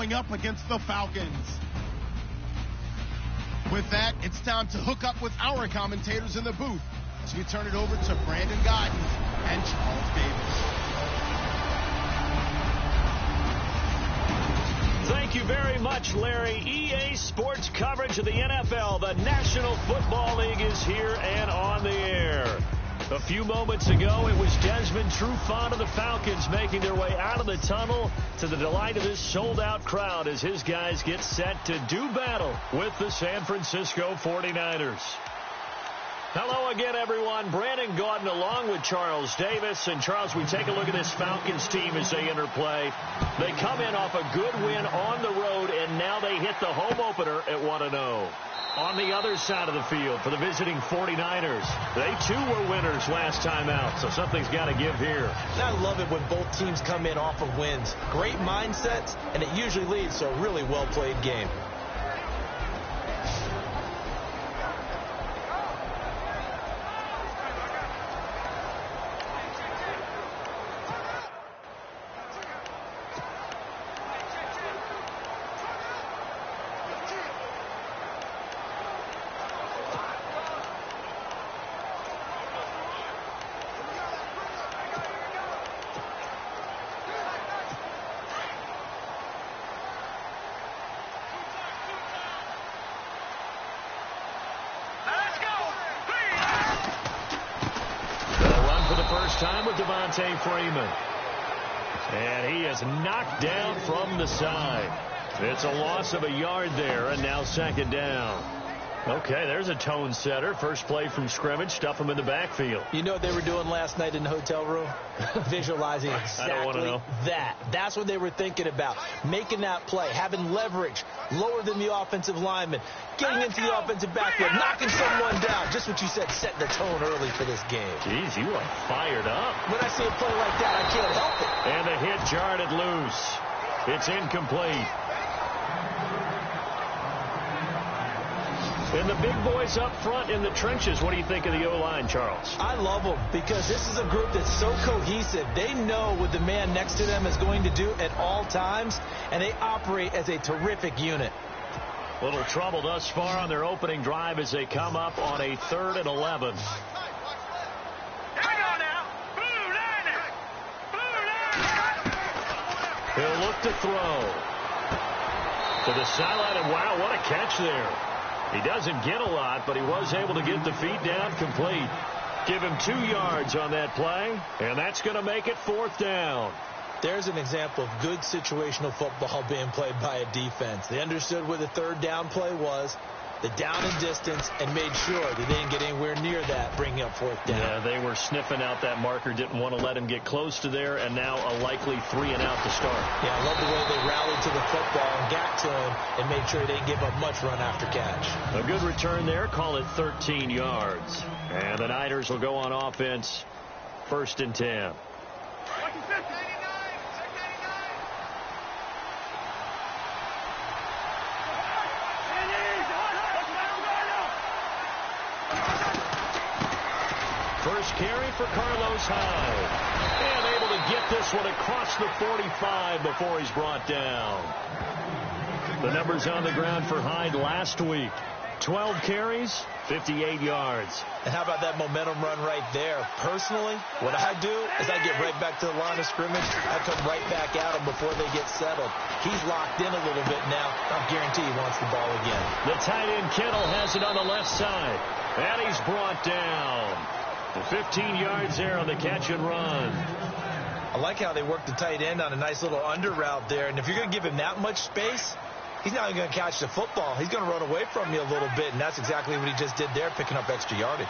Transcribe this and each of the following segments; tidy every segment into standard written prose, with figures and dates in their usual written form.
going up against the Falcons. With that, it's time to hook up with our commentators in the booth as we turn it over to Brandon Godden and Charles Davis. Thank you very much, Larry. EA Sports coverage of the NFL. The National Football League is here and on the air. A few moments ago, it was Desmond Trufant of the Falcons making their way out of the tunnel to the delight of this sold-out crowd as his guys get set to do battle with the San Francisco 49ers. Hello again, everyone. Brandon Gaudin along with Charles Davis. And, Charles, we take a look at this Falcons team as they enter play. They come in off a good win on the road, and now they hit the home opener at 1-0. On the other side of the field for the visiting 49ers, they too were winners last time out, so something's got to give here. I love it when both teams come in off of wins. Great mindsets, and it usually leads to a really well-played game. Time with Devontae Freeman. And he is knocked down from the side. It's a loss of a yard there, and now second down. Okay, there's a tone setter. First play from scrimmage, stuff him in the backfield. You know what they were doing last night in the hotel room? Visualizing exactly that. That's what they were thinking about. Making that play, having leverage, lower than the offensive lineman, getting into the offensive backfield, knocking someone down. Just what you said, setting the tone early for this game. Jeez, you are fired up. When I see a play like that, I can't help it. And the hit jarred it loose. It's incomplete. And the big boys up front in the trenches. What do you think of the O-line, Charles? I love them because this is a group that's so cohesive. They know what the man next to them is going to do at all times, and they operate as a terrific unit. Little trouble thus far on their opening drive as they come up on a 3rd and 11. He'll look to throw. To the sideline, and wow, what a catch there. He doesn't get a lot, but he was able to get the feet down complete. Give him 2 yards on that play, and that's going to make it 4th down. There's an example of good situational football being played by a defense. They understood where the 3rd down play was, the down and distance, and made sure that they didn't get anywhere near that, bringing up 4th down. Yeah, they were sniffing out that marker, didn't want to let him get close to there, and now a likely 3 and out to start. Yeah, I love the way they rallied to the football and got to him and made sure they didn't give up much run after catch. A good return there, call it 13 yards. And the Niners will go on offense, 1st and 10. First carry for Carlos Hyde. And able to get this one across the 45 before he's brought down. The numbers on the ground for Hyde last week. 12 carries, 58 yards. And how about that momentum run right there? Personally, what I do is I get right back to the line of scrimmage. I come right back at him before they get settled. He's locked in a little bit now. I guarantee he wants the ball again. The tight end Kittle has it on the left side. And he's brought down. 15 yards there on the catch and run. I like how they work the tight end on a nice little under route there. And if you're going to give him that much space, he's not even going to catch the football. He's going to run away from you a little bit, and that's exactly what he just did there, picking up extra yardage.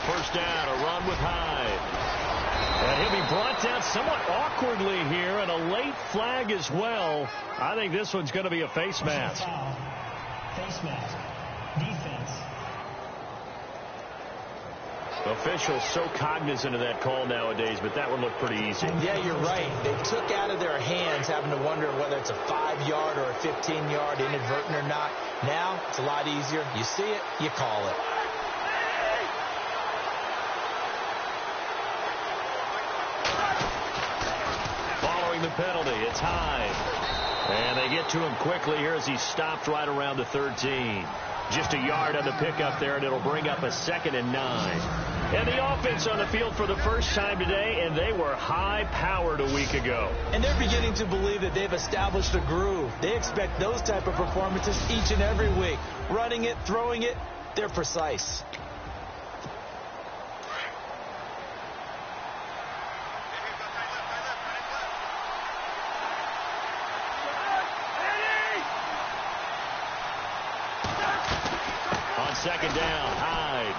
First down, a run with Hyde. And he'll be brought down somewhat awkwardly here, and a late flag as well. I think this one's going to be a face mask. Face mask. Defense. Officials so cognizant of that call nowadays, but that one looked pretty easy. Yeah, you're right. They took out of their hands having to wonder whether it's a 5-yard or a 15-yard, inadvertent or not. Now, it's a lot easier. You see it, you call it. penalty. It's Hyde. And they get to him quickly here as he's stopped right around the 13. Just a yard on the pickup there, and it'll bring up a 2nd and 9. And the offense on the field for the first time today, and they were high-powered a week ago. And they're beginning to believe that they've established a groove. They expect those type of performances each and every week. Running it, throwing it, they're precise. Second down, Hyde.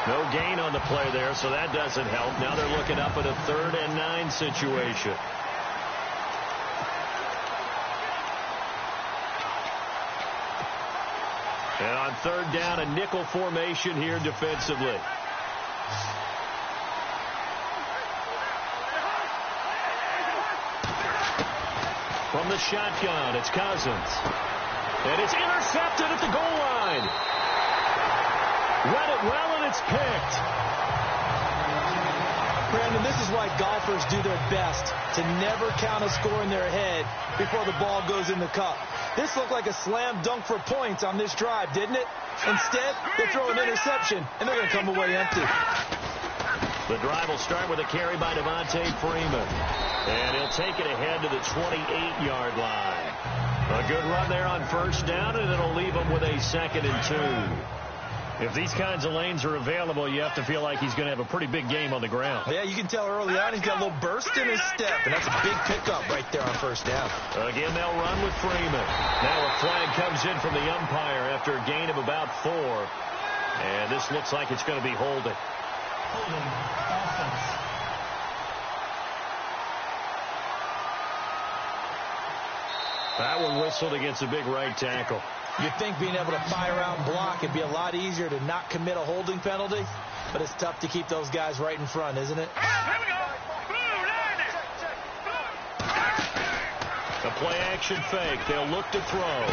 No gain on the play there, so that doesn't help. Now they're looking up at a 3rd and 9 situation. And on 3rd down, a nickel formation here defensively. From the shotgun, it's Cousins. And it's intercepted at the goal line. Read it well, and it's picked. Brandon, this is why golfers do their best to never count a score in their head before the ball goes in the cup. This looked like a slam dunk for points on this drive, didn't it? Instead, they throw an interception, and they're going to come away empty. The drive will start with a carry by Devontae Freeman. And he'll take it ahead to the 28-yard line. A good run there on 1st down, and it'll leave him with a 2nd and 2. If these kinds of lanes are available, you have to feel like he's going to have a pretty big game on the ground. Yeah, you can tell early on he's got a little burst in his step, and that's a big pickup right there on 1st down. Again, they'll run with Freeman. Now a flag comes in from the umpire after a gain of about 4. And this looks like it's going to be holding. Holding. Offense. That one whistled against a big right tackle. You'd think being able to fire out and block it'd be a lot easier to not commit a holding penalty, but it's tough to keep those guys right in front, isn't it? The play-action fake. They'll look to throw.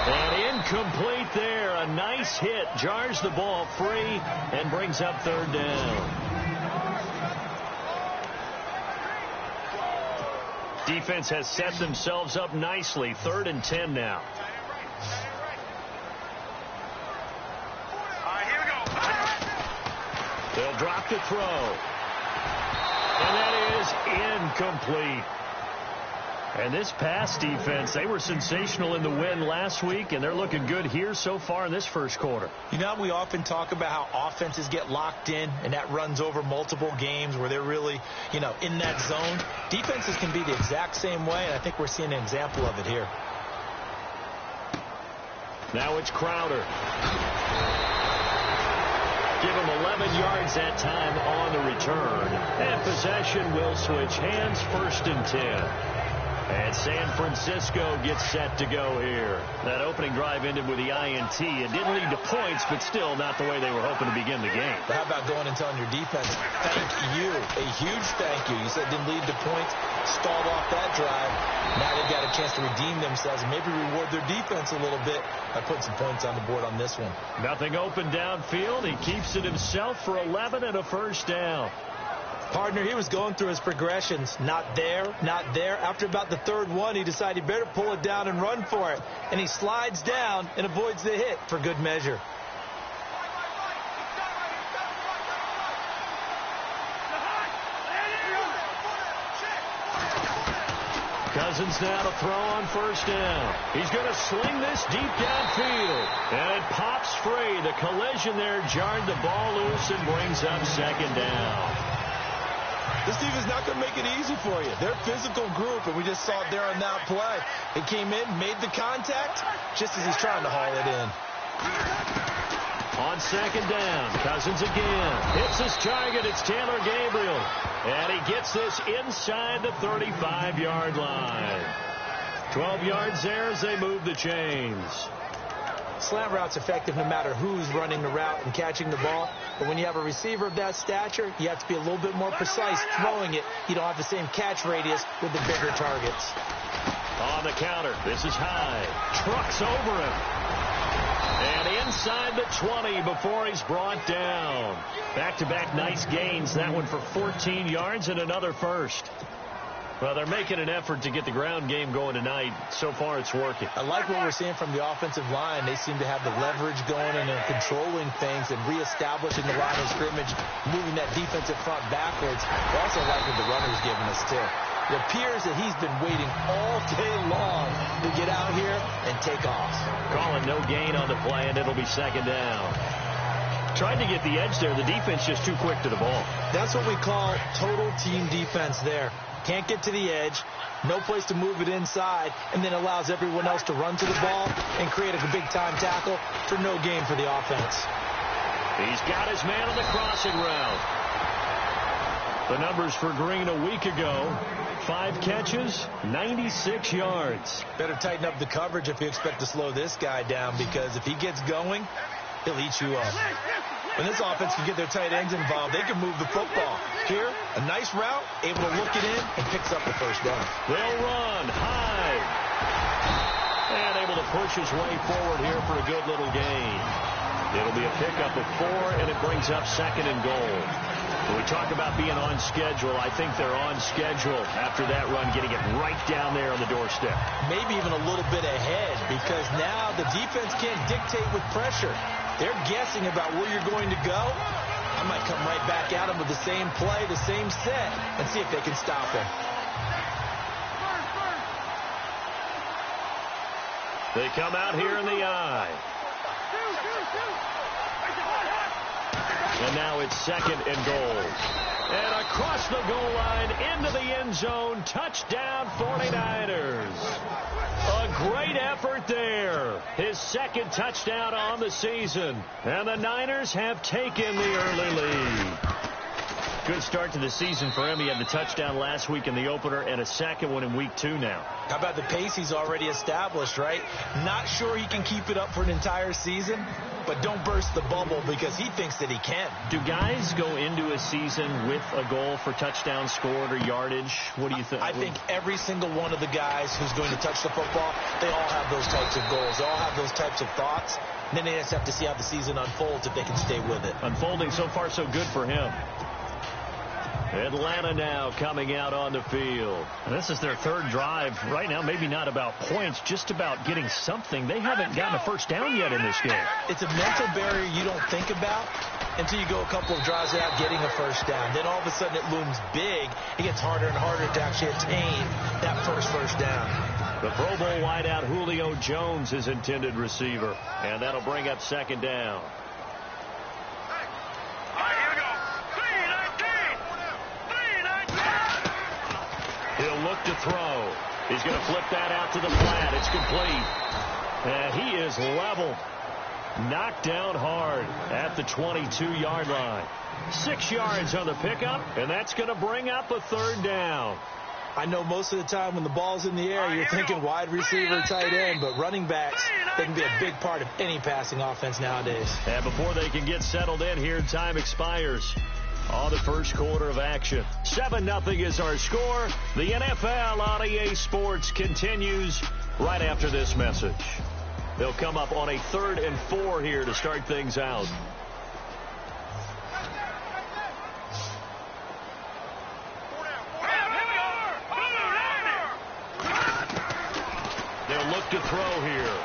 And incomplete there. A nice hit. Jars the ball free and brings up 3rd down. Defense has set themselves up nicely. 3rd and 10 now. They'll drop to throw. And that is incomplete. And this pass defense, they were sensational in the win last week, and they're looking good here so far in this 1st quarter. You know, we often talk about how offenses get locked in, and that runs over multiple games where they're really, in that zone. Defenses can be the exact same way, and I think we're seeing an example of it here. Now it's Crowder. Give him 11 yards that time on the return. And possession will switch hands. 1st and 10. And San Francisco gets set to go here. That opening drive ended with the INT. It didn't lead to points, but still not the way they were hoping to begin the game. But how about going and telling your defense, thank you, a huge thank you. You said it didn't lead to points, stalled off that drive. Now they've got a chance to redeem themselves and maybe reward their defense a little bit by putting some points on the board on this one. Nothing open downfield. He keeps it himself for 11 and a 1st down. Partner, he was going through his progressions. Not there, not there. After about the 3rd one, he decided he better pull it down and run for it. And he slides down and avoids the hit for good measure. Cousins now to throw on 1st down. He's going to sling this deep downfield. And it pops free. The collision there jarred the ball loose and brings up 2nd down. This defense is not going to make it easy for you. They're a physical group, and we just saw it there on that play. They came in, made the contact, just as he's trying to haul it in. On 2nd down, Cousins again. Hits his target. It's Taylor Gabriel. And he gets this inside the 35-yard line. 12 yards there as they move the chains. Slant route's effective no matter who's running the route and catching the ball. But when you have a receiver of that stature, you have to be a little bit more precise throwing it. You don't have the same catch radius with the bigger targets. On the counter, this is Hyde. Trucks over him. And inside inside the 20 before he's brought down. Back-to-back nice gains. That one for 14 yards and another first. Well, they're making an effort to get the ground game going tonight. So far, it's working. I like what we're seeing from the offensive line. They seem to have the leverage going and they're controlling things and reestablishing the line of scrimmage, moving that defensive front backwards. I also like what the runner's giving us, too. It appears that he's been waiting all day long to get out here and take off. Calling no gain on the play, and it'll be second down. Tried to get the edge there. The defense just too quick to the ball. That's what we call total team defense there. Can't get to the edge, no place to move it inside, and then allows everyone else to run to the ball and create a big-time tackle for no gain for the offense. He's got his man on the crossing route. The numbers for Green a week ago: 5 catches, 96 yards. Better tighten up the coverage if you expect to slow this guy down, because if he gets going, he'll eat you up. When this offense can get their tight ends involved, they can move the football. Here, a nice route, able to look it in, and picks up the first down. They'll run high. And able to push his way forward here for a good little gain. It'll be a pickup of 4, and it brings up second and goal. When we talk about being on schedule, I think they're on schedule after that run, getting it right down there on the doorstep. Maybe even a little bit ahead, because now the defense can't dictate with pressure. They're guessing about where you're going to go. I might come right back at them with the same play, the same set, and see if they can stop him. They come out here in the eye. And now it's second and goal. And across the goal line, into the end zone, touchdown 49ers. A great effort there. His second touchdown on the season. And the Niners have taken the early lead. Good start to the season for him. He had the touchdown last week in the opener and a second one in week 2 now. How about the pace he's already established, right? Not sure he can keep it up for an entire season, but don't burst the bubble because he thinks that he can. Do guys go into a season with a goal for touchdown scored or yardage? What do you think? I think every single one of the guys who's going to touch the football, they all have those types of goals. They all have those types of thoughts. And then they just have to see how the season unfolds if they can stay with it. Unfolding so far so good for him. Atlanta now coming out on the field. And this is their third drive. Right now, maybe not about points, just about getting something. They haven't gotten a first down yet in this game. It's a mental barrier you don't think about until you go a couple of drives without getting a first down. Then all of a sudden it looms big. It gets harder and harder to actually attain that first down. The Pro Bowl wideout Julio Jones is intended receiver. And that'll bring up second down. He'll look to throw. He's going to flip that out to the flat. It's complete. And he is level. Knocked down hard at the 22-yard line. 6 yards on the pickup, and that's going to bring up a third down. I know most of the time when the ball's in the air, you're thinking wide receiver, tight end, but running backs, they can be a big part of any passing offense nowadays. And before they can get settled in here, time expires on the first quarter of action. 7-0 is our score. The NFL on EA Sports continues right after this message. They'll come up on a 3rd and 4 here to start things out. They'll look to throw here.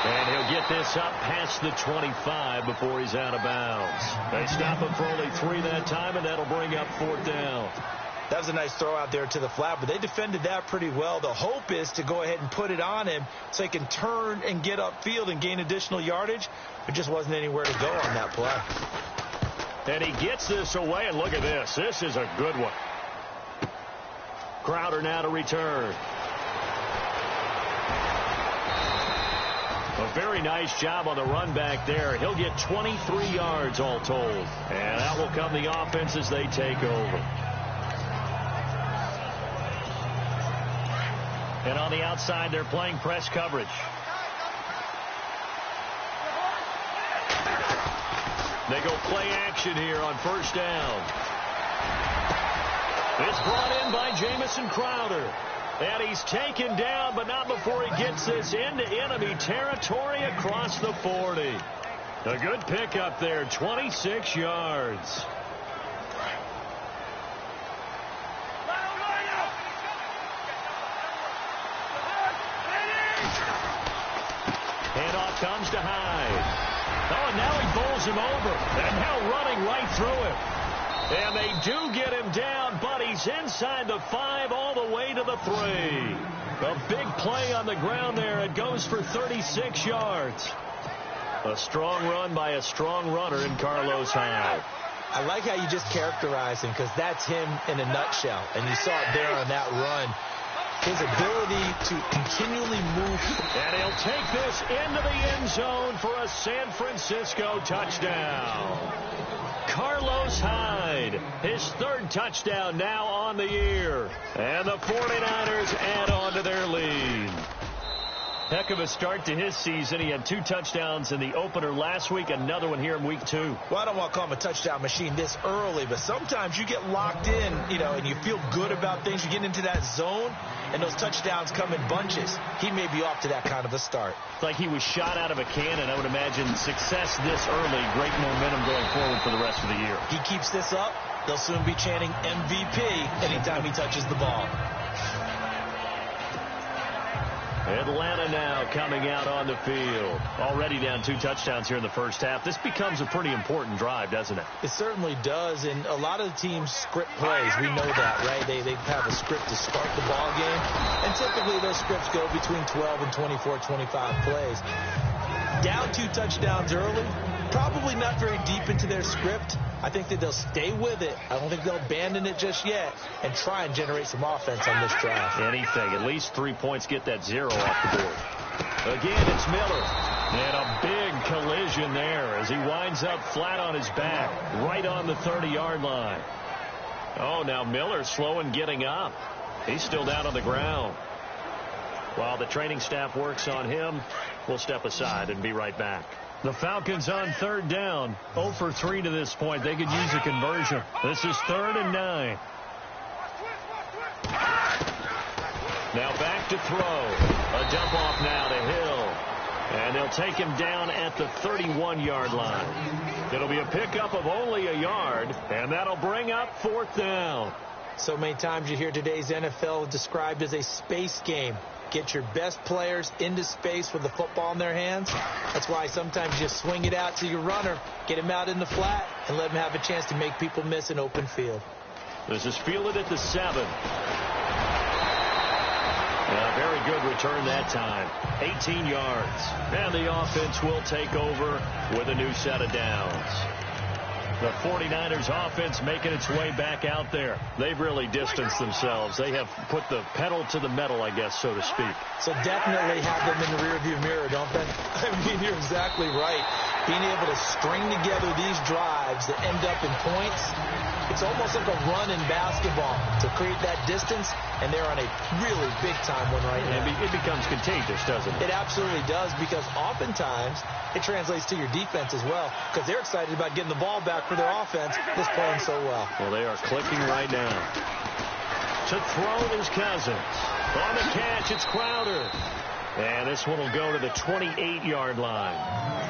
And he'll get this up past the 25 before he's out of bounds. They stop him for only 3 that time, and that'll bring up 4th down. That was a nice throw out there to the flat, but they defended that pretty well. The hope is to go ahead and put it on him so he can turn and get upfield and gain additional yardage. There just wasn't anywhere to go on that play. And he gets this away, and look at this. This is a good one. Crowder now to return. A very nice job on the run back there. He'll get 23 yards all told. And that will come the offense as they take over. And on the outside, they're playing press coverage. They go play action here on first down. It's brought in by Jamison Crowder. And he's taken down, but not before he gets this into enemy territory across the 40. A good pickup there, 26 yards. Handoff comes to Hyde. Oh, and now he bowls him over. And now running right through him. And they do get him down, but he's inside the 5 all the way to the 3. A big play on the ground there. It goes for 36 yards. A strong run by a strong runner in Carlos Hyde. I like how you just characterize him, because that's him in a nutshell. And you saw it there on that run. His ability to continually move. And he'll take this into the end zone for a San Francisco touchdown. Carlos Hyde, his 3rd touchdown now on the year. And the 49ers add on to their lead. Heck of a start to his season. He had 2 touchdowns in the opener last week, another one here in week 2. Well, I don't want to call him a touchdown machine this early, but sometimes you get locked in, and you feel good about things. You get into that zone, and those touchdowns come in bunches. He may be off to that kind of a start. It's like he was shot out of a cannon. I would imagine success this early, great momentum going forward for the rest of the year. He keeps this up, they'll soon be chanting MVP anytime he touches the ball. Atlanta now coming out on the field. Already down 2 touchdowns here in the first half. This becomes a pretty important drive, doesn't it? It certainly does, and a lot of the teams script plays. We know that, right? They have a script to start the ball game, and typically those scripts go between 12 and 24, 25 plays. Down 2 touchdowns early, probably not very deep into their script. I think that they'll stay with it. I don't think they'll abandon it just yet and try and generate some offense on this drive. Anything. At least 3 points, get that 0 off the board. Again, it's Miller. And a big collision there as he winds up flat on his back, right on the 30-yard line. Oh, now Miller slow in getting up. He's still down on the ground. While the training staff works on him, we'll step aside and be right back. The Falcons on 3rd down. 0 for 3 to this point. They could use a conversion. This is 3rd and 9. Now back to throw. A dump off now to Hill. And they'll take him down at the 31-yard line. It'll be a pickup of only a yard, and that'll bring up 4th down. So many times you hear today's NFL described as a space game. Get your best players into space with the football in their hands. That's why sometimes you swing it out to your runner, get him out in the flat, and let him have a chance to make people miss an open field. This is fielded at the 7. A very good return that time. 18 yards. And the offense will take over with a new set of downs. The 49ers offense making its way back out there. They've really distanced themselves. They have put the pedal to the metal, I guess, so to speak. So definitely have them in the rearview mirror, don't they? I mean, you're exactly right. Being able to string together these drives that end up in points, it's almost like a run in basketball to create that distance, and they're on a really big-time one right now. It becomes contagious, doesn't it? It absolutely does, because oftentimes it translates to your defense as well, because they're excited about getting the ball back for their offense that's playing so well. Well, they are clicking right now. To throw is Cousins. On the catch, it's Crowder. And this one will go to the 28-yard line.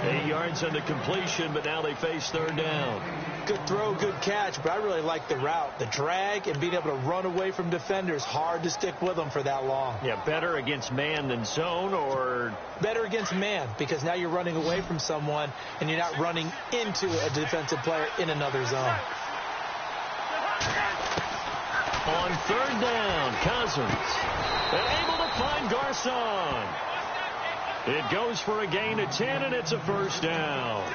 8 yards on the completion, but now they face 3rd down. Good throw, good catch, but I really like the route. The drag and being able to run away from defenders. Hard to stick with them for that long. Yeah, better against man than zone, or? Better against man, because now you're running away from someone and you're not running into a defensive player in another zone. On 3rd down, Cousins. And able to find Garcon. It goes for a gain of 10, and it's a 1st down.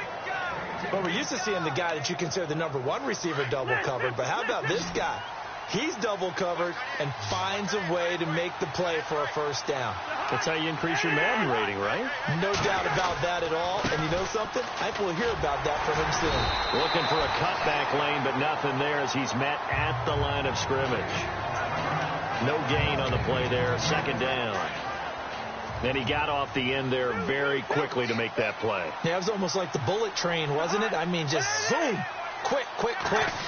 Well, we're used to seeing the guy that you consider the number 1 receiver double covered, but how about this guy? He's double covered and finds a way to make the play for a 1st down. That's how you increase your Madden rating, right? No doubt about that at all. And you know something? I think we'll hear about that from him soon. Looking for a cutback lane, but nothing there as he's met at the line of scrimmage. No gain on the play there. 2nd down. Then he got off the end there very quickly to make that play. Yeah, it was almost like the bullet train, wasn't it? I mean, just zoom. Quick,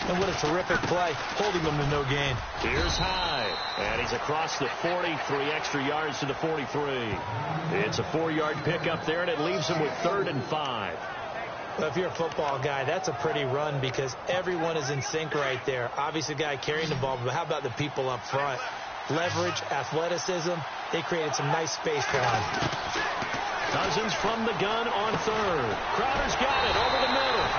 and what a terrific play, holding them to no gain. Here's Hyde, and he's across the 40, 3 extra yards to the 43. It's a 4-yard pickup there, and it leaves him with 3rd and 5. Well, if you're a football guy, that's a pretty run because everyone is in sync right there. Obviously, the guy carrying the ball, but how about the people up front? Leverage, athleticism, they created some nice space for him. Cousins from the gun on 3rd. Crowder's got it over the middle.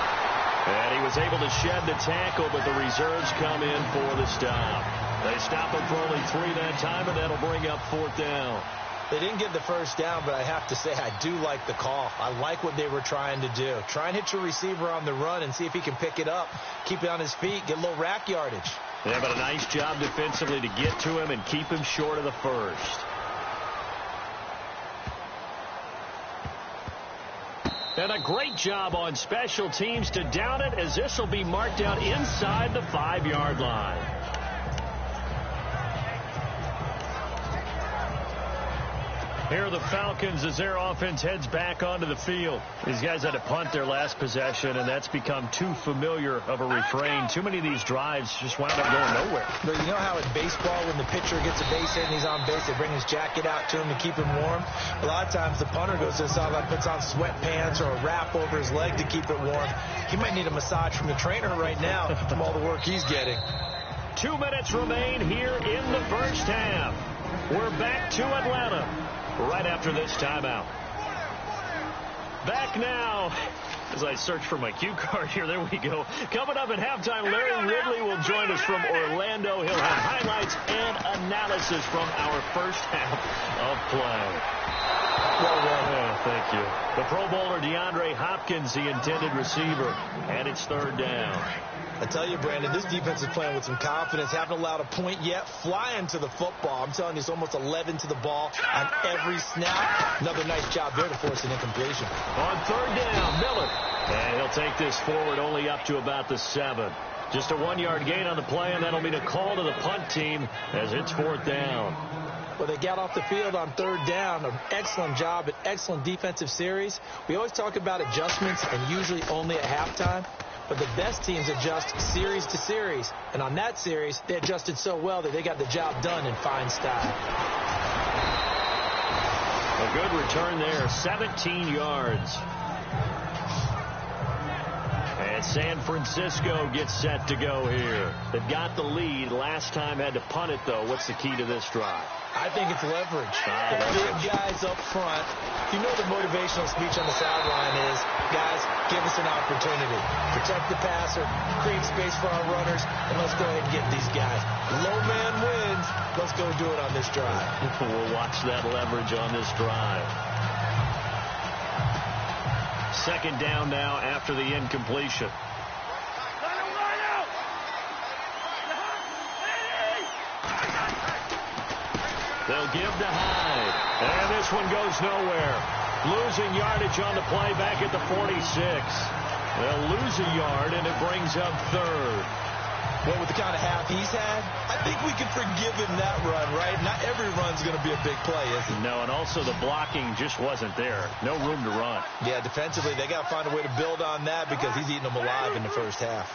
And he was able to shed the tackle, but the reserves come in for the stop. They stop him for only 3 that time, and that'll bring up 4th down. They didn't get the first down, but I have to say I do like the call. I like what they were trying to do. Try and hit your receiver on the run and see if he can pick it up, keep it on his feet, get a little rack yardage. Yeah, but a nice job defensively to get to him and keep him short of the first. And a great job on special teams to down it, as this will be marked out inside the 5-yard line. Here are the Falcons as their offense heads back onto the field. These guys had to punt their last possession, and that's become too familiar of a refrain. Too many of these drives just wound up going nowhere. But you know how in baseball, when the pitcher gets a base hit and he's on base, they bring his jacket out to him to keep him warm? A lot of times the punter goes to the sideline, puts on sweatpants or a wrap over his leg to keep it warm. He might need a massage from the trainer right now from all the work he's getting. 2 minutes remain here in the first half. We're back to Atlanta right after this timeout. Back now as I search for my cue card here. There we go. Coming up at halftime, Larry Ridley will join us from Orlando. He'll have highlights and analysis from our first half of play. Oh, thank you. The Pro Bowler DeAndre Hopkins, the intended receiver, and it's 3rd down. I tell you, Brandon, this defense is playing with some confidence. Haven't allowed a point yet. Flying to the football. I'm telling you, it's almost 11 to the ball on every snap. Another nice job there to force an incompletion. On 3rd down, Miller. And he'll take this forward only up to about the 7. Just a 1-yard gain on the play, and that'll mean a call to the punt team as it's 4th down. Well, they got off the field on 3rd down. An excellent job, an excellent defensive series. We always talk about adjustments, and usually only at halftime. But the best teams adjust series to series. And on that series, they adjusted so well that they got the job done in fine style. A good return there, 17 yards. And San Francisco gets set to go here. They've got the lead. Last time had to punt it, though. What's the key to this drive? I think it's leverage. The big guys up front. You know the motivational speech on the sideline is, guys, give us an opportunity. Protect the passer, create space for our runners, and let's go ahead and get these guys. Low man wins. Let's go do it on this drive. We'll watch that leverage on this drive. 2nd down now after the incompletion. They'll give to Hyde. And this one goes nowhere. Losing yardage on the play back at the 46. They'll lose a yard, and it brings up 3rd. Well, with the kind of half he's had, I think we can forgive him that run, right? Not every run's going to be a big play, is it? No, and also the blocking just wasn't there. No room to run. Yeah, defensively, they got to find a way to build on that because he's eating them alive in the first half.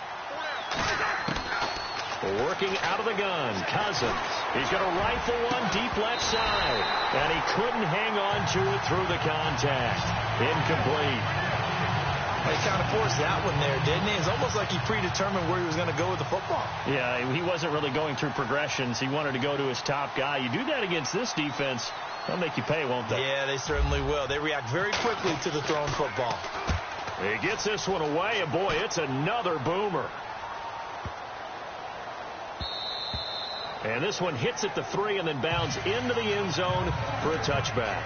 Working out of the gun, Cousins. He's going to rifle one deep left side. And he couldn't hang on to it through the contact. Incomplete. He kind of forced that one there, didn't he? It's almost like he predetermined where he was going to go with the football. Yeah, he wasn't really going through progressions. He wanted to go to his top guy. You do that against this defense, they'll make you pay, won't they? Yeah, they certainly will. They react very quickly to the thrown football. He gets this one away, and boy, it's another boomer. And this one hits at the 3 and then bounds into the end zone for a touchback.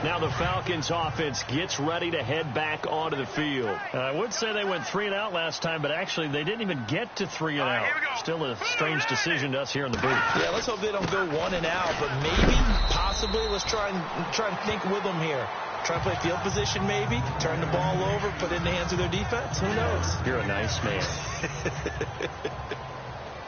Now the Falcons offense gets ready to head back onto the field. I would say they went 3 and out last time, but actually they didn't even get to 3 and out. Still a strange decision to us here in the booth. Yeah, let's hope they don't go 1 and out, but maybe, possibly, let's try and think with them here. Try and play field position maybe, turn the ball over, put it in the hands of their defense. Who knows? You're a nice man.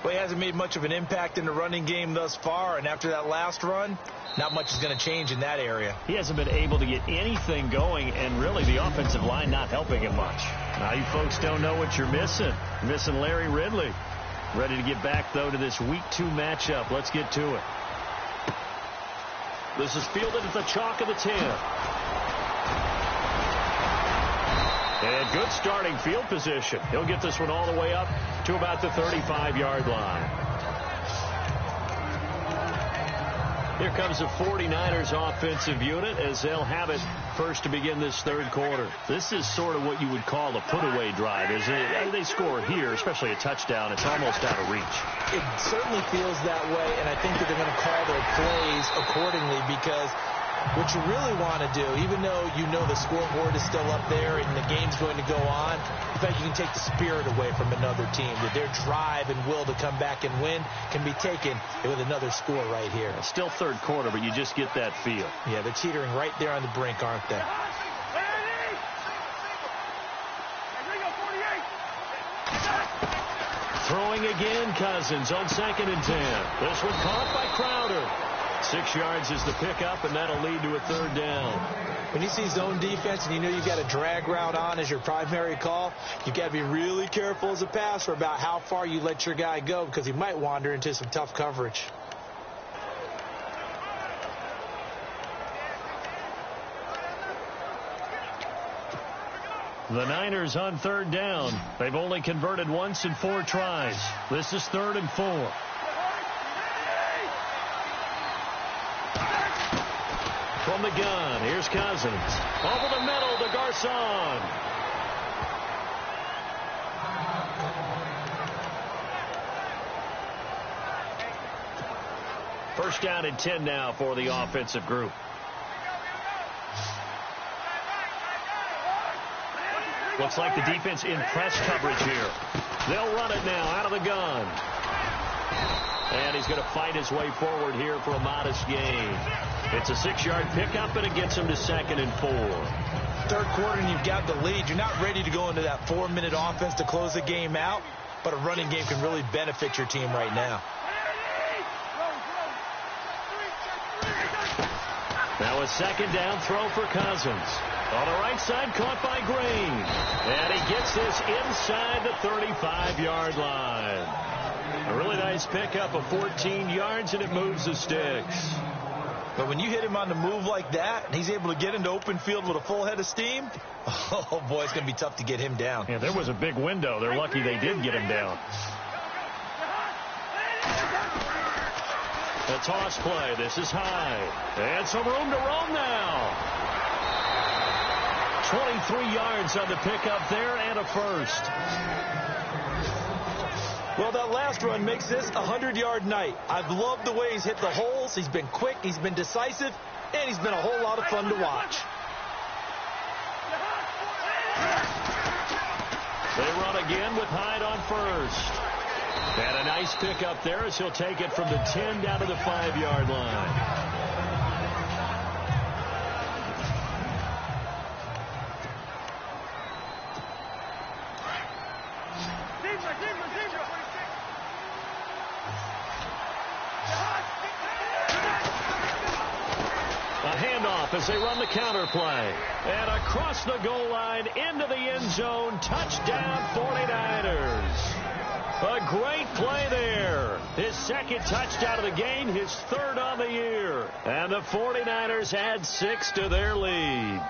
Well, he hasn't made much of an impact in the running game thus far, and after that last run, not much is going to change in that area. He hasn't been able to get anything going, and really the offensive line not helping him much. Now you folks don't know what you're missing. You're missing Larry Ridley. Ready to get back, though, to this Week 2 matchup. Let's get to it. This is fielded at the chalk of the 10. And good starting field position. He'll get this one all the way up to about the 35-yard line. Here comes the 49ers offensive unit as they'll have it first to begin this third quarter. This is sort of what you would call a put-away drive, isn't it? They score here, especially a touchdown. It's almost out of reach. It certainly feels that way, and I think that they're going to call their plays accordingly because what you really want to do, even though you know the scoreboard is still up there and the game's going to go on, in fact, you can take the spirit away from another team. That their drive and will to come back and win can be taken with another score right here. Still third quarter, but you just get that feel. Yeah, they're teetering right there on the brink, aren't they? Throwing again, Cousins on 2nd and 10. This one caught by Crowder. 6 yards is the pickup, and that'll lead to a third down. When you see zone defense and you know you've got a drag route on as your primary call, you've got to be really careful as a passer about how far you let your guy go because he might wander into some tough coverage. The Niners on third down. They've only converted once in 4 tries. This is 3rd and 4. From the gun, here's Cousins. Over the middle to Garcon. First down and 10 now for the offensive group. Looks like the defense in press coverage here. They'll run it now out of the gun. And he's going to fight his way forward here for a modest gain. It's a 6-yard pickup, and it gets him to 2nd and 4. Third quarter, and you've got the lead. You're not ready to go into that 4-minute offense to close the game out, but a running game can really benefit your team right now. Now a 2nd down throw for Cousins. On the right side, caught by Green. And he gets this inside the 35-yard line. A really nice pickup of 14 yards, and it moves the sticks. But when you hit him on the move like that, and he's able to get into open field with a full head of steam, oh, boy, it's going to be tough to get him down. Yeah, there was a big window. They're lucky they did get him down. The toss play. This is high. And some room to roam now. 23 yards on the pickup there and a first. Well, that last run makes this a 100-yard night. I've loved the way he's hit the holes. He's been quick, he's been decisive, and he's been a whole lot of fun to watch. They run again with Hyde on first. And a nice pickup there as he'll take it from the 10 down to the 5-yard line. As they run the counter play. And across the goal line into the end zone. Touchdown 49ers. A great play there. His 2nd touchdown of the game. His 3rd on the year. And the 49ers add 6 to their lead.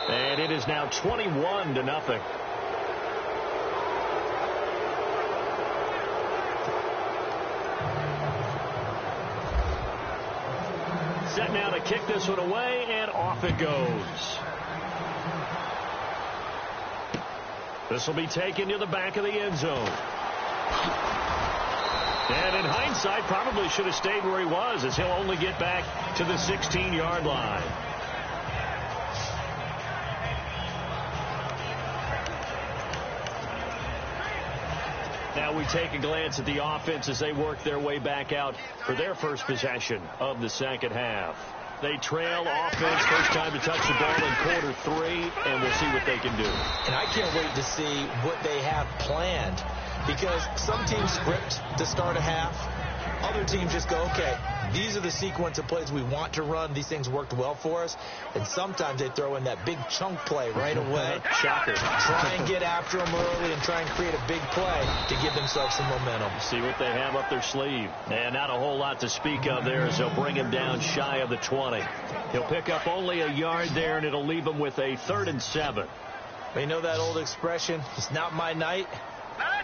And it is now 21-0. Set now to kick this one away, and off it goes. This will be taken to the back of the end zone. And in hindsight, probably should have stayed where he was, as he'll only get back to the 16-yard line. Now we take a glance at the offense as they work their way back out for their first possession of the second half. They trail offense. First time to touch the ball in quarter 3, and we'll see what they can do. And I can't wait to see what they have planned, because some teams script to start a half. Other teams just go, okay, these are the sequence of plays we want to run. These things worked well for us. And sometimes they throw in that big chunk play right away. Shocker. Try and get after them early and try and create a big play to give themselves some momentum. See what they have up their sleeve. And not a whole lot to speak of there as they'll bring him down shy of the 20. He'll pick up only a yard there, and it'll leave him with a 3rd and 7. You know that old expression, it's not my night?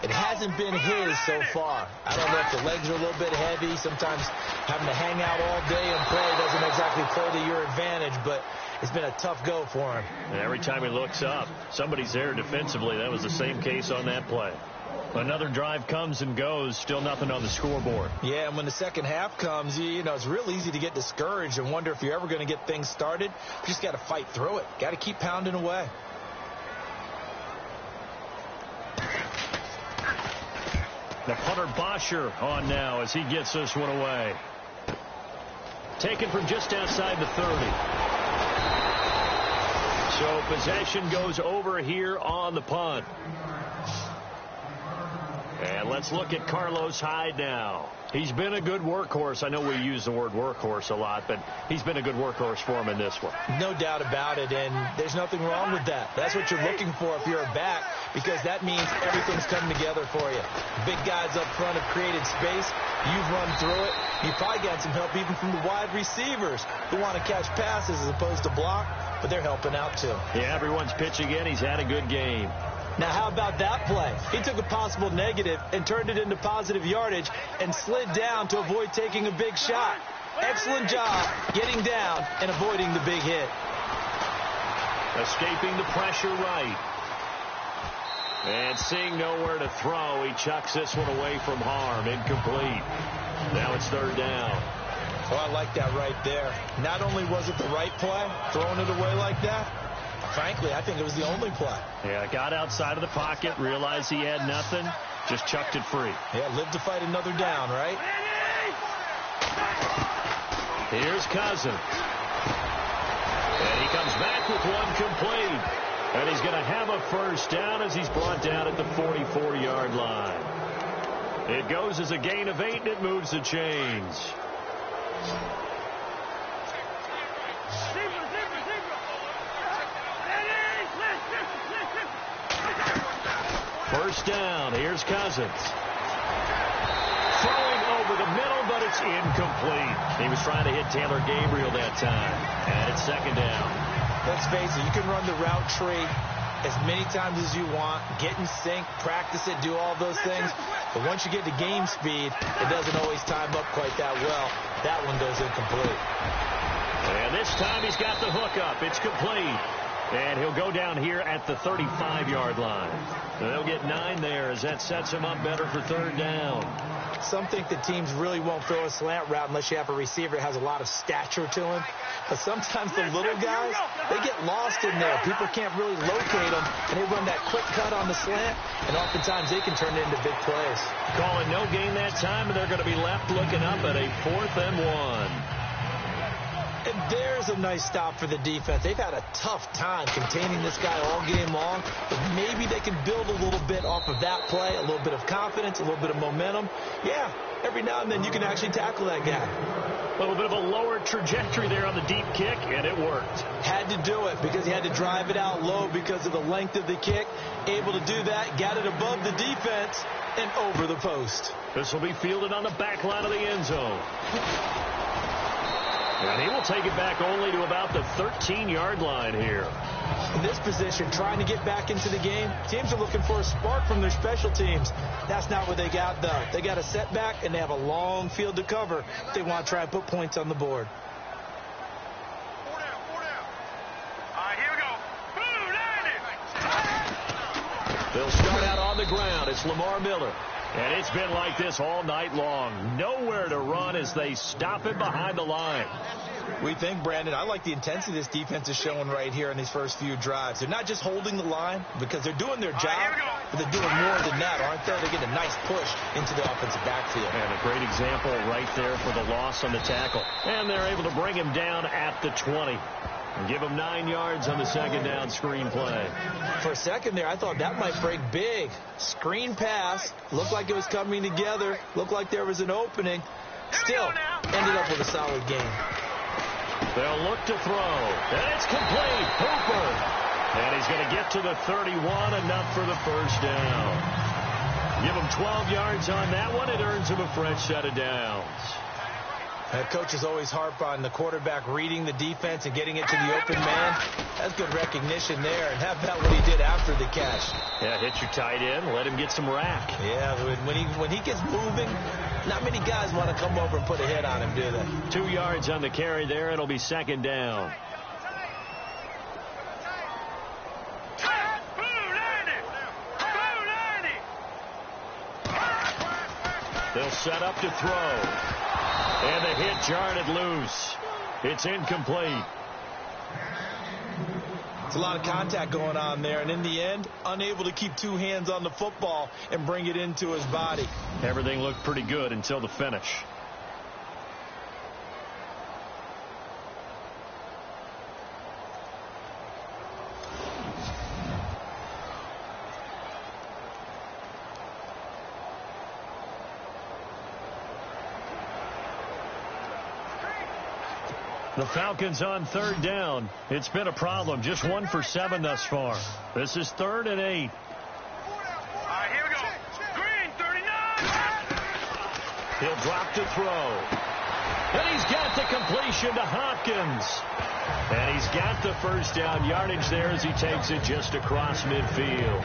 It hasn't been his so far. I don't know if the legs are a little bit heavy. Sometimes having to hang out all day and play doesn't exactly play to your advantage, but it's been a tough go for him. And every time he looks up, somebody's there defensively. That was the same case on that play. Another drive comes and goes, still nothing on the scoreboard. Yeah, and when the second half comes, you know, it's real easy to get discouraged and wonder if you're ever going to get things started. You just got to fight through it. Got to keep pounding away. The punter Bosher on now as he gets this one away. Taken from just outside the 30. So possession goes over here on the punt. And let's look at Carlos Hyde now. He's been a good workhorse. I know we use the word workhorse a lot, but he's been a good workhorse for him in this one. No doubt about it, and there's nothing wrong with that. That's what you're looking for if you're a back, because that means everything's coming together for you. Big guys up front have created space. You've run through it. You've probably got some help even from the wide receivers who want to catch passes as opposed to block, but they're helping out too. Yeah, everyone's pitching in. He's had a good game. Now, how about that play? He took a possible negative and turned it into positive yardage and slid down to avoid taking a big shot. Excellent job getting down and avoiding the big hit. Escaping the pressure right. And seeing nowhere to throw, he chucks this one away from harm. Incomplete. Now it's 3rd down. Oh, I like that right there. Not only was it the right play, throwing it away like that, frankly, I think it was the only play. Yeah, got outside of the pocket, realized he had nothing, just chucked it free. Yeah, live to fight another down, right? Here's Cousins. And he comes back with one complete. And he's going to have a 1st down as he's brought down at the 44-yard line. It goes as a gain of 8, and it moves the chains. First down. Here's Cousins. Throwing over the middle, but it's incomplete. He was trying to hit Taylor Gabriel that time. And it's 2nd down. Let's face it, you can run the route tree as many times as you want, get in sync, practice it, do all those things. But once you get to game speed, it doesn't always time up quite that well. That one goes incomplete. And this time he's got the hook up. It's complete. And he'll go down here at the 35-yard line. And they'll get 9 there as that sets him up better for 3rd down. Some think the teams really won't throw a slant route unless you have a receiver that has a lot of stature to him. But sometimes the little guys, they get lost in there. People can't really locate them, and they run that quick cut on the slant, and oftentimes they can turn it into big plays. Calling no gain that time, and they're going to be left looking up at a 4th and 1. And there's a nice stop for the defense. They've had a tough time containing this guy all game long, but maybe they can build a little bit off of that play, a little bit of confidence, a little bit of momentum. Yeah, every now and then you can actually tackle that guy. A little bit of a lower trajectory there on the deep kick, and it worked. Had to do it because he had to drive it out low because of the length of the kick. Able to do that, got it above the defense and over the post. This will be fielded on the back line of the end zone. And he will take it back only to about the 13-yard line here. In this position, trying to get back into the game, teams are looking for a spark from their special teams. That's not what they got, though. They got a setback, and they have a long field to cover. They want to try and put points on the board. Four down. All right, here we go. They'll start out on the ground. It's Lamar Miller. And it's been like this all night long. Nowhere to run as they stop him behind the line. We think, Brandon, I like the intensity this defense is showing right here in these first few drives. They're not just holding the line because they're doing their job, but they're doing more than that, aren't they? They're getting a nice push into the offensive backfield. And a great example right there for the loss on the tackle. And they're able to bring him down at the 20. And give him 9 yards on the second down screen play. For a second there, I thought that might break big. Screen pass. Looked like it was coming together. Looked like there was an opening. Still, ended up with a solid game. They'll look to throw. And it's complete. Hooper. And he's going to get to the 31, enough for the first down. Give him 12 yards on that one. It earns him a fresh set of downs. Coaches always harp on the quarterback reading the defense and getting it to the open man. That's good recognition there. And how about what he did after the catch? Yeah, hit your tight end, let him get some rack. Yeah, when he gets moving, not many guys want to come over and put a hit on him, do they? 2 yards on the carry there. It'll be second down. They'll set up to throw. And the hit jarred it loose. It's incomplete. It's a lot of contact going on there, and in the end, unable to keep two hands on the football and bring it into his body. Everything looked pretty good until the finish. The Falcons on third down. It's been a problem. Just 1 for 7 thus far. This is 3rd and 8. All right, here we go. Green, 39. He'll drop to throw. And he's got the completion to Hopkins. And he's got the first down yardage there as he takes it just across midfield.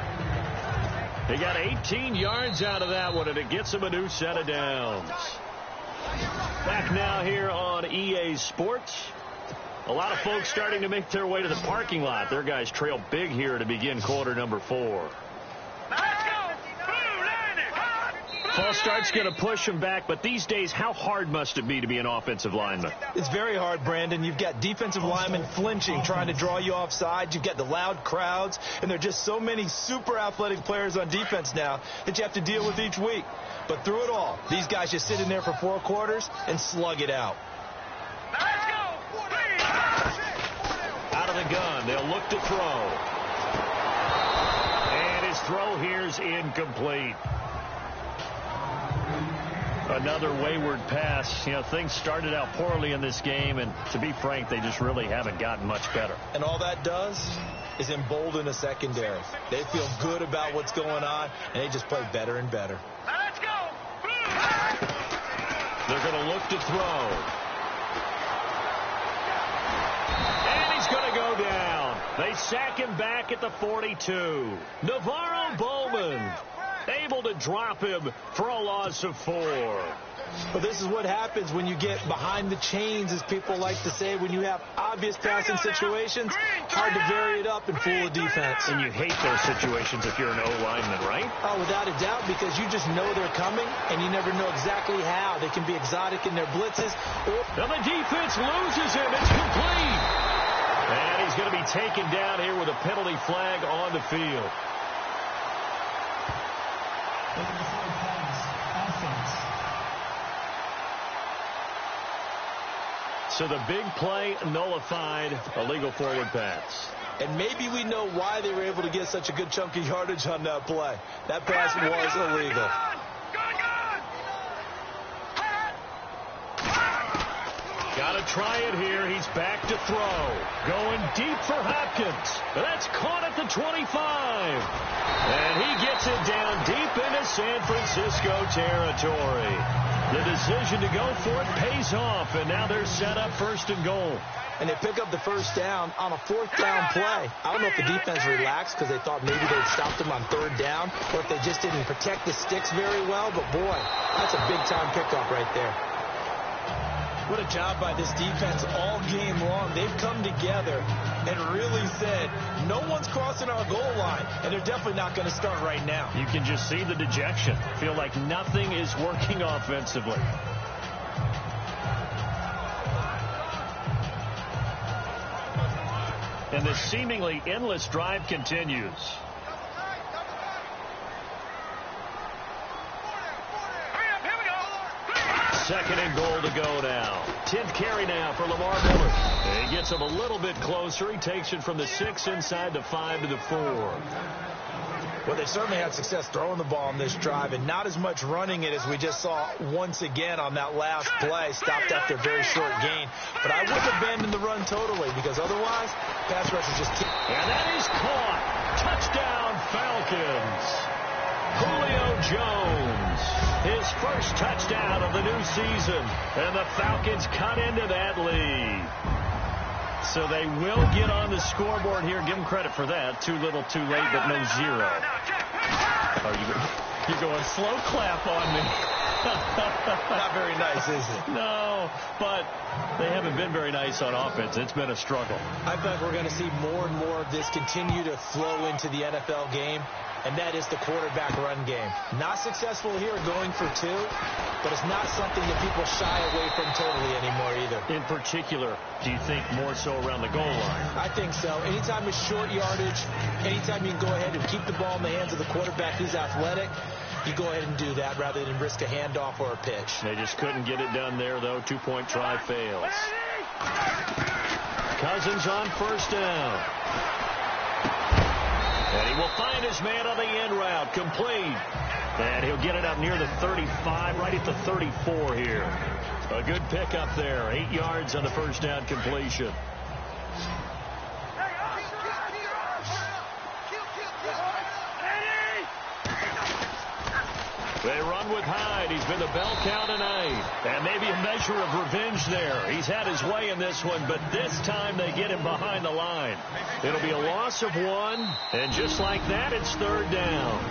He got 18 yards out of that one, and it gets him a new set of downs. Back now here on EA Sports. A lot of folks starting to make their way to the parking lot. Their guys trail big here to begin quarter number 4. False start's going to push them back, but these days, how hard must it be to be an offensive lineman? It's very hard, Brandon. You've got defensive linemen flinching, trying to draw you offside. You've got the loud crowds, and there are just so many super athletic players on defense now that you have to deal with each week. But through it all, these guys just sit in there for 4 quarters and slug it out. Out of the gun, they'll look to throw. And his throw here's incomplete. Another wayward pass. You know, things started out poorly in this game, and to be frank, they just really haven't gotten much better. And all that does is embolden the secondary. They feel good about what's going on, and they just play better and better. Let's go. They're going to look to throw. And he's going to go down. They sack him back at the 42. Navarro Bowman able to drop him for a loss of 4. But this is what happens when you get behind the chains, as people like to say, when you have obvious passing situations. Hard to vary it up and fool a defense. And you hate those situations if you're an O-lineman, right? Oh, without a doubt, because you just know they're coming, and you never know exactly how. They can be exotic in their blitzes. And the defense loses him. It's complete. And he's going to be taken down here with a penalty flag on the field. So the big play nullified, a legal forward pass. And maybe we know why they were able to get such a good chunk of yardage on that play. That pass was illegal. Got to try it here. He's back to throw. Going deep for Hopkins. That's caught at the 25. And he gets it down deep into San Francisco territory. The decision to go for it pays off, and now they're set up 1st and goal. And they pick up the first down on a 4th down play. I don't know if the defense relaxed because they thought maybe they'd stopped them on 3rd down, or if they just didn't protect the sticks very well. But, boy, that's a big-time pickup right there. What a job by this defense all game long. They've come together and really said, no one's crossing our goal line, and they're definitely not going to start right now. You can just see the dejection. Feel like nothing is working offensively. And this seemingly endless drive continues. Second and goal to go now. 10th carry now for Lamar Miller. And he gets him a little bit closer. He takes it from the 6 inside the 5 to the 4. Well, they certainly had success throwing the ball on this drive, and not as much running it as we just saw once again on that last play, stopped after a very short gain. But I wouldn't abandon the run totally, because otherwise, pass rush is just... And that is caught. Touchdown, Falcons. Julio Jones, his first touchdown of the new season, and the Falcons cut into that lead. So they will get on the scoreboard here. Give them credit for that. Too little, too late, but no zero. You're going slow clap on me. Not very nice, is it? No, but they haven't been very nice on offense. It's been a struggle. I think we're going to see more and more of this continue to flow into the NFL game, and that is the quarterback run game. Not successful here going for 2, but it's not something that people shy away from totally anymore either. In particular, do you think more so around the goal line? I think so. Anytime it's short yardage, anytime you can go ahead and keep the ball in the hands of the quarterback who's athletic, you go ahead and do that rather than risk a handoff or a pitch. They just couldn't get it done there, though. 2-point try fails. Cousins on first down. And he will find his man on the end route. Complete. And he'll get it up near the 35, right at the 34 here. A good pickup there. 8 yards on the first down completion. They run with Hyde. He's been the bell cow tonight. And maybe a measure of revenge there. He's had his way in this one, but this time they get him behind the line. It'll be a loss of 1, and just like that, it's third down.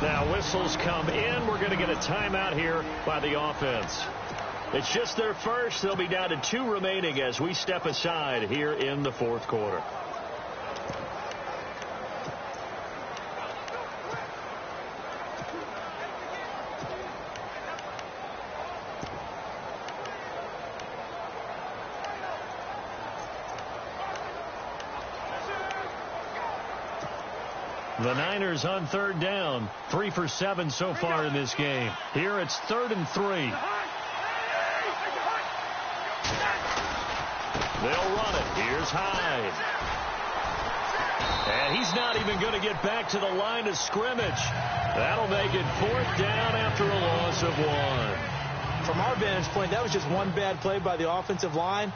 Now whistles come in. We're going to get a timeout here by the offense. It's just their first. They'll be down to 2 remaining as we step aside here in the fourth quarter. The Niners on third down. 3 for 7 so far in this game. Here it's 3rd and 3. They'll run it. Here's Hyde. And he's not even going to get back to the line of scrimmage. That'll make it 4th down after a loss of 1. From our vantage point, that was just one bad play by the offensive line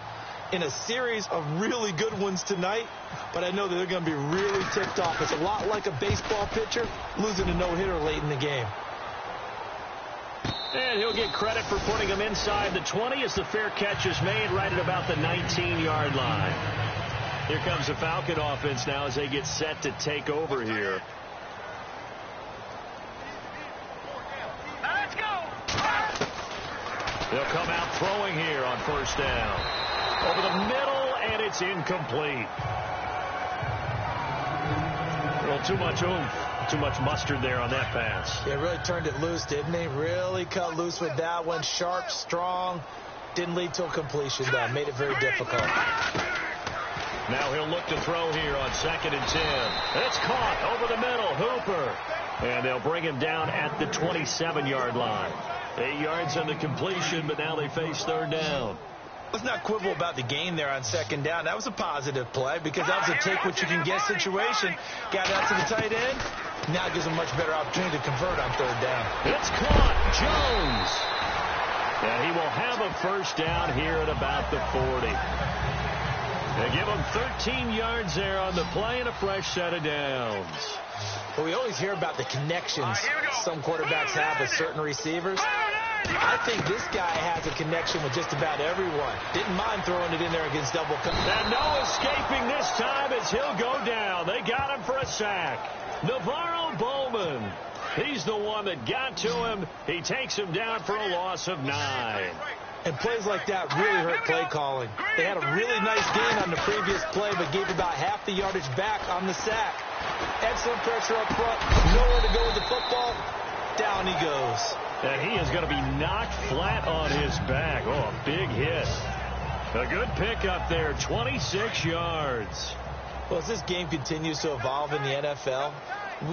in a series of really good ones tonight, but I know that they're going to be really ticked off. It's a lot like a baseball pitcher losing a no-hitter late in the game. And he'll get credit for putting him inside the 20 as the fair catch is made right at about the 19-yard line. Here comes the Falcon offense now as they get set to take over here. Let's go. They'll come out throwing here on first down. Over the middle, and it's incomplete. A little too much oomph, too much mustard there on that pass. Yeah, really turned it loose, didn't he? Really cut loose with that one. Sharp, strong. Didn't lead to a completion, though. Made it very difficult. Now he'll look to throw here on 2nd and 10. It's caught over the middle. Hooper. And they'll bring him down at the 27-yard line. 8 yards on the completion, but now they face third down. Let's not quibble about the gain there on 2nd down. That was a positive play because that was a take-what-you-can-get situation. Got out to the tight end. Now it gives them a much better opportunity to convert on 3rd down. It's caught. Jones. And he will have a first down here at about the 40. They give him 13 yards there on the play and a fresh set of downs. Well, we always hear about the connections some quarterbacks have with certain receivers. I think this guy has a connection with just about everyone. Didn't mind throwing it in there against double coverage. And no escaping this time as he'll go down. They got him for a sack. Navarro Bowman. He's the one that got to him. He takes him down for a loss of 9. And plays like that really hurt play calling. They had a really nice gain on the previous play, but gave about half the yardage back on the sack. Excellent pressure up front. Nowhere to go with the football. Down he goes. And he is going to be knocked flat on his back. Oh, a big hit. A good pickup there, 26 yards. Well, as this game continues to evolve in the NFL,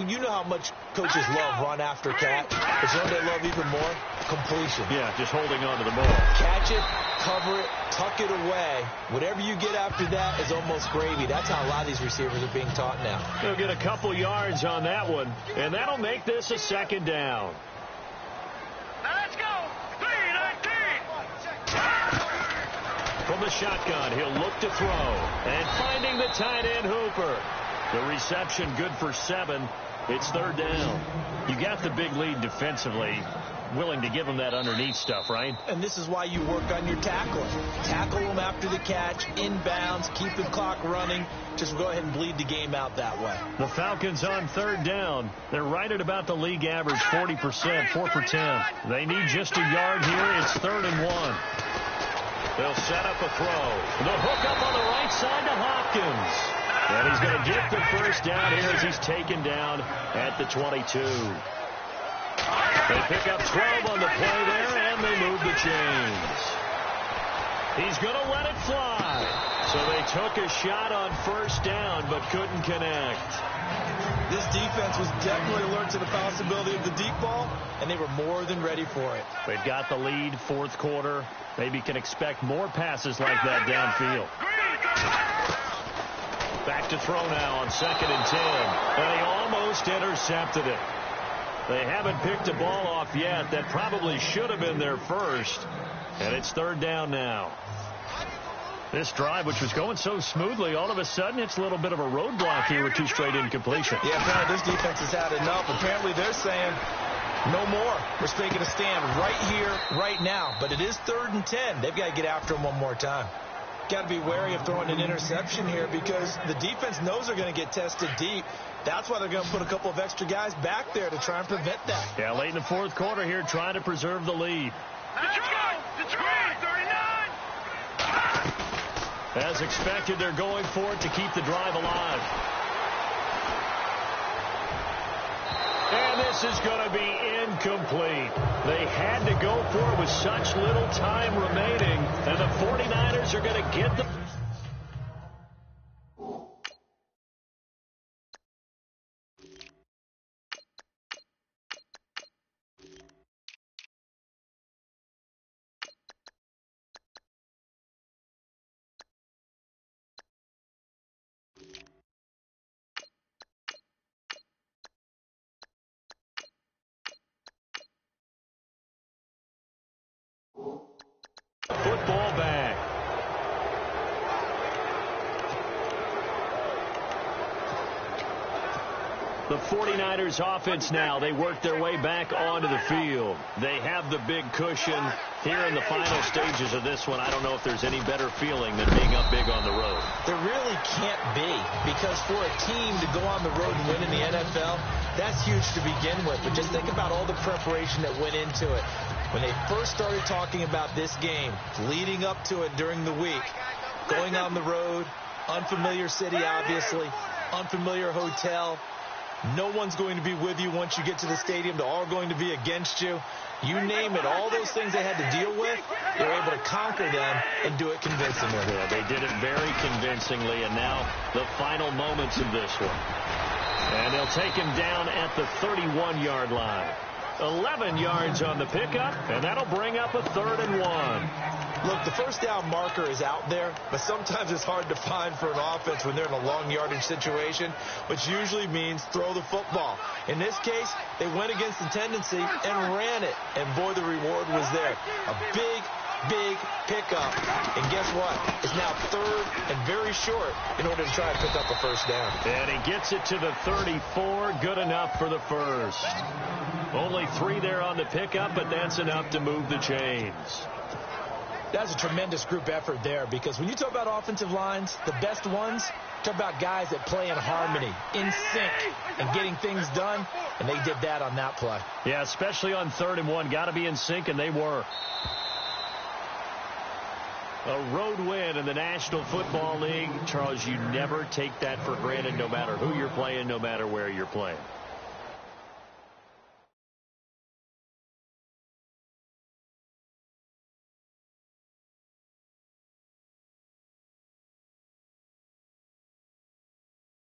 you know how much coaches love run after catch, but you know what they love even more? Completion. Yeah, just holding on to the ball. Catch it, cover it, tuck it away. Whatever you get after that is almost gravy. That's how a lot of these receivers are being taught now. They'll get a couple yards on that one, and that'll make this a second down. Now let's go. 3-19. From the shotgun, he'll look to throw. And finding the tight end, Hooper. The reception good for 7. It's third down. You got the big lead defensively. Willing to give them that underneath stuff, right? And this is why you work on your tackling. Tackle them after the catch, inbounds, keep the clock running. Just go ahead and bleed the game out that way. The Falcons on third down. They're right at about the league average, 40%, 4 for 10. They need just a yard here. It's 3rd and 1. They'll set up a throw. The hook up on the right side to Hopkins. And he's going to get the first down here as he's taken down at the 22. They pick up 12 on the play there, and they move the chains. He's going to let it fly. So they took a shot on first down, but couldn't connect. This defense was definitely alert to the possibility of the deep ball, and they were more than ready for it. They've got the lead, fourth quarter. Maybe can expect more passes like that downfield. Back to throw now on 2nd and 10. And he almost intercepted it. They haven't picked a ball off yet. That probably should have been their first. And it's 3rd down now. This drive, which was going so smoothly, all of a sudden it's a little bit of a roadblock here with 2 straight incompletions. Yeah, apparently this defense has had enough. Apparently they're saying no more. We're taking a stand right here, right now. But it is 3rd and 10. They've got to get after him one more time. Got to be wary of throwing an interception here because the defense knows they're going to get tested deep. That's why they're going to put a couple of extra guys back there to try and prevent that. Yeah, late in the fourth quarter here, trying to preserve the lead. Let's go. Detroit, 39. As expected, they're going for it to keep the drive alive. And this is going to be incomplete. They had to go for it with such little time remaining, and the 49ers are going to get the... football back. The 49ers offense now, they work their way back onto the field. They have the big cushion here in the final stages of this one. I don't know if there's any better feeling than being up big on the road. There really can't be, because for a team to go on the road and win in the NFL, that's huge to begin with. But just think about all the preparation that went into it. When they first started talking about this game, leading up to it during the week, going on the road, unfamiliar city, obviously, unfamiliar hotel. No one's going to be with you once you get to the stadium. They're all going to be against you. You name it, all those things they had to deal with, they were able to conquer them and do it convincingly. Yeah, they did it very convincingly, and now the final moments of this one. And they'll take him down at the 31-yard line. 11 yards on the pickup, and that'll bring up a 3rd and 1. Look, the first down marker is out there, but sometimes it's hard to find for an offense when they're in a long yardage situation, which usually means throw the football. In this case, they went against the tendency and ran it, and boy, the reward was there. A big pickup, and guess what? It's now 3rd and very short in order to try and pick up a first down. And he gets it to the 34, good enough for the first. Only 3 there on the pickup, but that's enough to move the chains. That's a tremendous group effort there, because when you talk about offensive lines, the best ones, talk about guys that play in harmony, in sync, and getting things done, and they did that on that play. Yeah, especially on 3rd and 1. Got to be in sync, and they were. A road win in the National Football League. Charles, you never take that for granted, no matter who you're playing, no matter where you're playing.